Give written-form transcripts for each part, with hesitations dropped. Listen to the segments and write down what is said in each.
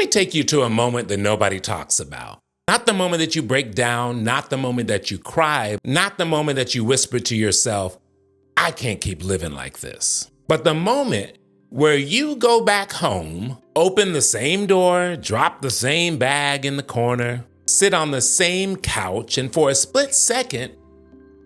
me take you to a moment that nobody talks about. Not the moment that you break down, not the moment that you cry, not the moment that you whisper to yourself, I can't keep living like this. But the moment where you go back home, open the same door, drop the same bag in the corner, sit on the same couch, and for a split second,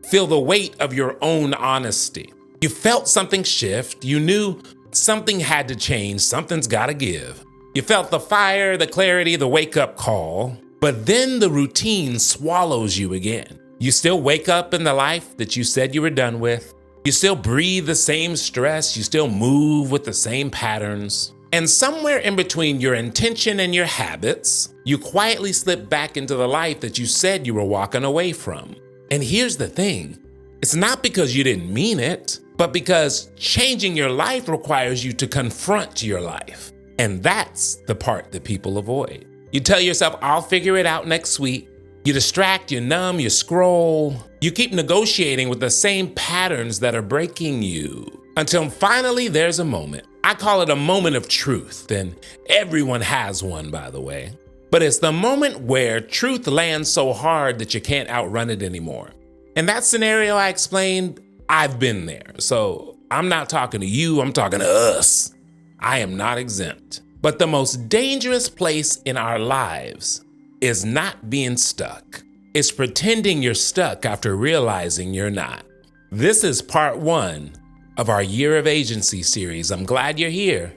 feel the weight of your own honesty. You felt something shift. You knew something had to change. Something's got to give. You felt the fire, the clarity, the wake-up call. But then the routine swallows you again. You still wake up in the life that you said you were done with. You still breathe the same stress. You still move with the same patterns. And somewhere in between your intention and your habits, you quietly slip back into the life that you said you were walking away from. And here's the thing. It's not because you didn't mean it, but because changing your life requires you to confront your life. And that's the part that people avoid. You tell yourself, I'll figure it out next week. You distract, you numb, you scroll. You keep negotiating with the same patterns that are breaking you until finally there's a moment. I call it a moment of truth, and everyone has one, by the way. But it's the moment where truth lands so hard that you can't outrun it anymore. In that scenario I explained, I've been there. So I'm not talking to you, I'm talking to us. I am not exempt. But the most dangerous place in our lives is not being stuck. It's pretending you're stuck after realizing you're not. This is part 1 of our Year of Agency series. I'm glad you're here.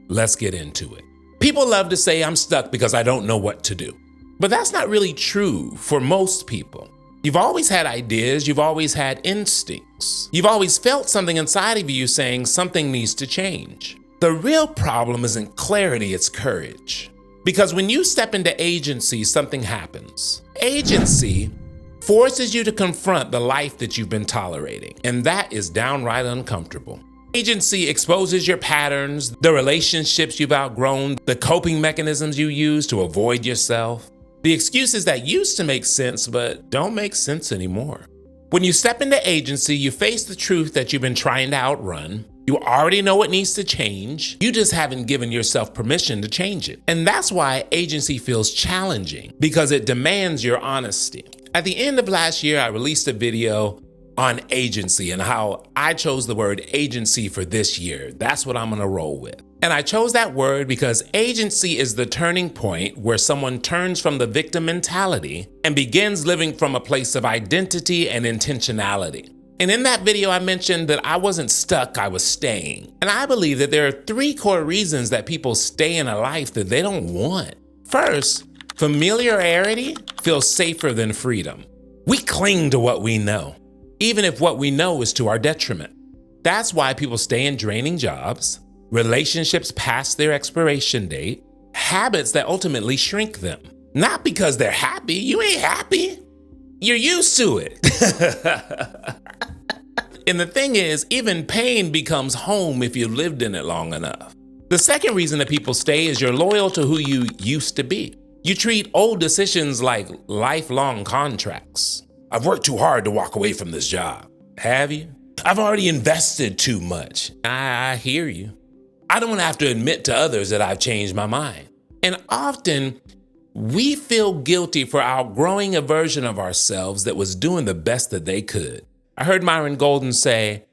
Let's get into it. People love to say I'm stuck because I don't know what to do. But that's not really true for most people. You've always had ideas, you've always had instincts. You've always felt something inside of you saying something needs to change. The real problem isn't clarity, it's courage. Because when you step into agency, something happens. Agency forces you to confront the life that you've been tolerating, and that is downright uncomfortable. Agency exposes your patterns, the relationships you've outgrown, the coping mechanisms you use to avoid yourself, the excuses that used to make sense but don't make sense anymore. When you step into agency, you face the truth that you've been trying to outrun. You already know what needs to change. You just haven't given yourself permission to change it. And that's why agency feels challenging, because it demands your honesty. At the end of last year, I released a video on agency and how I chose the word agency for this year. That's what I'm gonna roll with. And I chose that word because agency is the turning point where someone turns from the victim mentality and begins living from a place of identity and intentionality. And in that video, I mentioned that I wasn't stuck, I was staying. And I believe that there are 3 core reasons that people stay in a life that they don't want. First, familiarity feels safer than freedom. We cling to what we know, even if what we know is to our detriment. That's why people stay in draining jobs, relationships past their expiration date, habits that ultimately shrink them. Not because they're happy, you ain't happy. You're used to it. And the thing is, even pain becomes home if you lived in it long enough. The second reason that people stay is you're loyal to who you used to be. You treat old decisions like lifelong contracts. I've worked too hard to walk away from this job. Have you? I've already invested too much. I hear you. I don't want to have to admit to others that I've changed my mind. And often, we feel guilty for outgrowing a version of ourselves that was doing the best that they could. I heard Myron Golden say,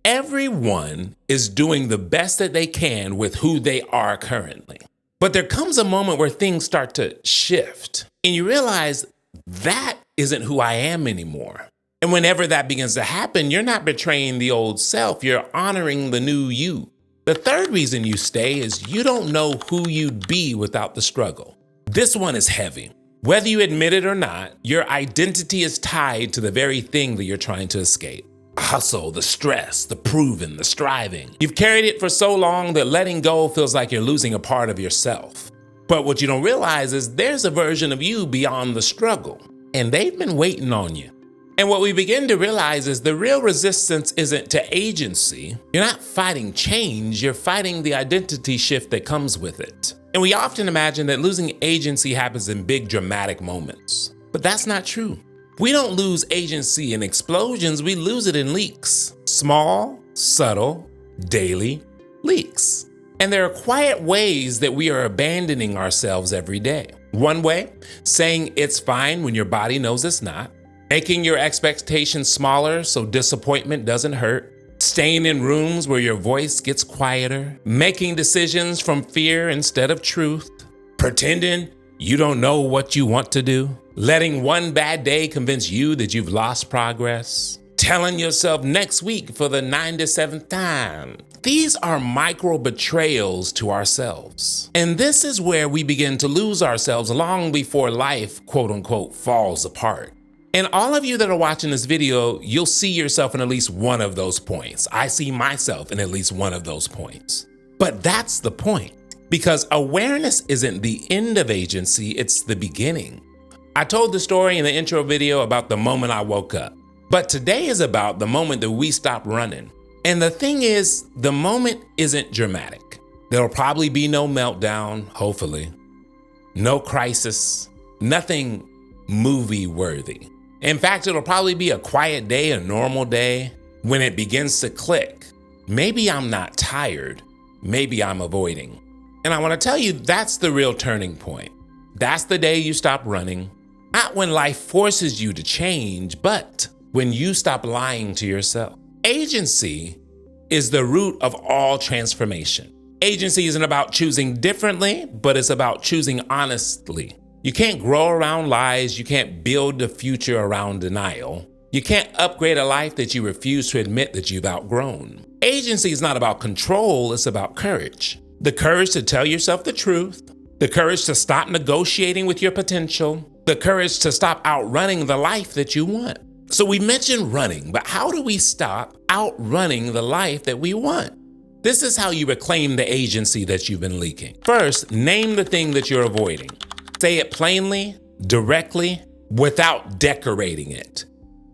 everyone is doing the best that they can with who they are currently. But there comes a moment where things start to shift and you realize that isn't who I am anymore. And whenever that begins to happen, you're not betraying the old self, you're honoring the new you. The third reason you stay is you don't know who you'd be without the struggle. This one is heavy. Whether you admit it or not, your identity is tied to the very thing that you're trying to escape. The hustle, the stress, the proving, the striving. You've carried it for so long that letting go feels like you're losing a part of yourself. But what you don't realize is there's a version of you beyond the struggle, and they've been waiting on you. And what we begin to realize is the real resistance isn't to agency. You're not fighting change, you're fighting the identity shift that comes with it. And we often imagine that losing agency happens in big dramatic moments. But that's not true. We don't lose agency in explosions, we lose it in leaks. Small, subtle, daily leaks. And there are quiet ways that we are abandoning ourselves every day. One way, saying it's fine when your body knows it's not. Making your expectations smaller so disappointment doesn't hurt. Staying in rooms where your voice gets quieter. Making decisions from fear instead of truth. Pretending you don't know what you want to do. Letting one bad day convince you that you've lost progress. Telling yourself next week for the 97th time. These are micro-betrayals to ourselves. And this is where we begin to lose ourselves long before life, quote unquote, falls apart. And all of you that are watching this video, you'll see yourself in at least one of those points. I see myself in at least one of those points. But that's the point, because awareness isn't the end of agency, it's the beginning. I told the story in the intro video about the moment I woke up. But today is about the moment that we stop running. And the thing is, the moment isn't dramatic. There'll probably be no meltdown, hopefully. No crisis, nothing movie-worthy. In fact, it'll probably be a quiet day, a normal day, when it begins to click. Maybe I'm not tired, maybe I'm avoiding. And I want to tell you, that's the real turning point. That's the day you stop running. Not when life forces you to change, but when you stop lying to yourself. Agency is the root of all transformation. Agency isn't about choosing differently, but it's about choosing honestly. You can't grow around lies. You can't build a future around denial. You can't upgrade a life that you refuse to admit that you've outgrown. Agency is not about control, it's about courage. The courage to tell yourself the truth, the courage to stop negotiating with your potential, the courage to stop outrunning the life that you want. So we mentioned running, but how do we stop outrunning the life that we want? This is how you reclaim the agency that you've been leaking. First, name the thing that you're avoiding. Say it plainly, directly, without decorating it.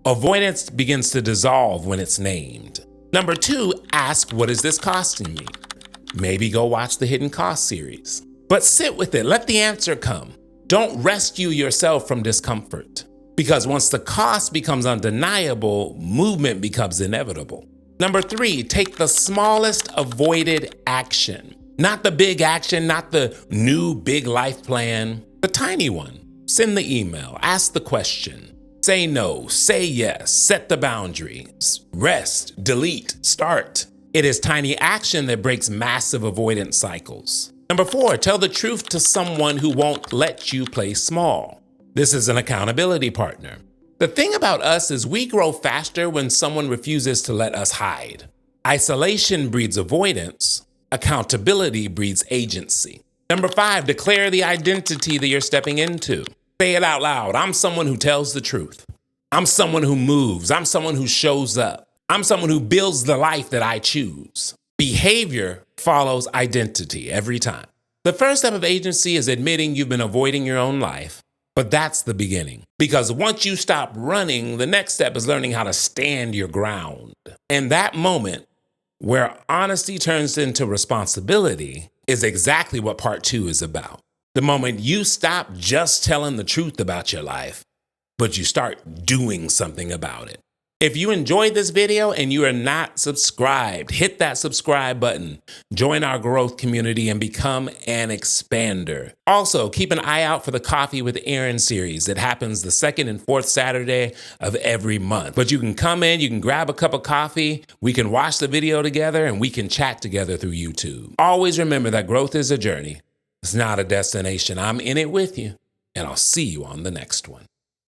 Avoidance begins to dissolve when it's named. Number 2, ask, what is this costing me? Maybe go watch the Hidden Cost series. But sit with it, let the answer come. Don't rescue yourself from discomfort. Because once the cost becomes undeniable, movement becomes inevitable. Number 3, take the smallest avoided action. Not the big action, not the new big life plan, the tiny one. Send the email, ask the question, say no, say yes, set the boundaries, rest, delete, start. It is tiny action that breaks massive avoidance cycles. Number 4, tell the truth to someone who won't let you play small. This is an accountability partner. The thing about us is we grow faster when someone refuses to let us hide. Isolation breeds avoidance. Accountability breeds agency. Number 5, declare the identity that you're stepping into. Say it out loud. I'm someone who tells the truth. I'm someone who moves. I'm someone who shows up. I'm someone who builds the life that I choose. Behavior follows identity every time. The first step of agency is admitting you've been avoiding your own life. But that's the beginning. Because once you stop running, the next step is learning how to stand your ground. And that moment where honesty turns into responsibility is exactly what part 2 is about. The moment you stop just telling the truth about your life, but you start doing something about it. If you enjoyed this video and you are not subscribed, hit that subscribe button, join our growth community and become an expander. Also, keep an eye out for the Coffee with Aaron series. It happens the 2nd and 4th Saturday of every month. But you can come in, you can grab a cup of coffee, we can watch the video together, and we can chat together through YouTube. Always remember that growth is a journey. It's not a destination. I'm in it with you, and I'll see you on the next one.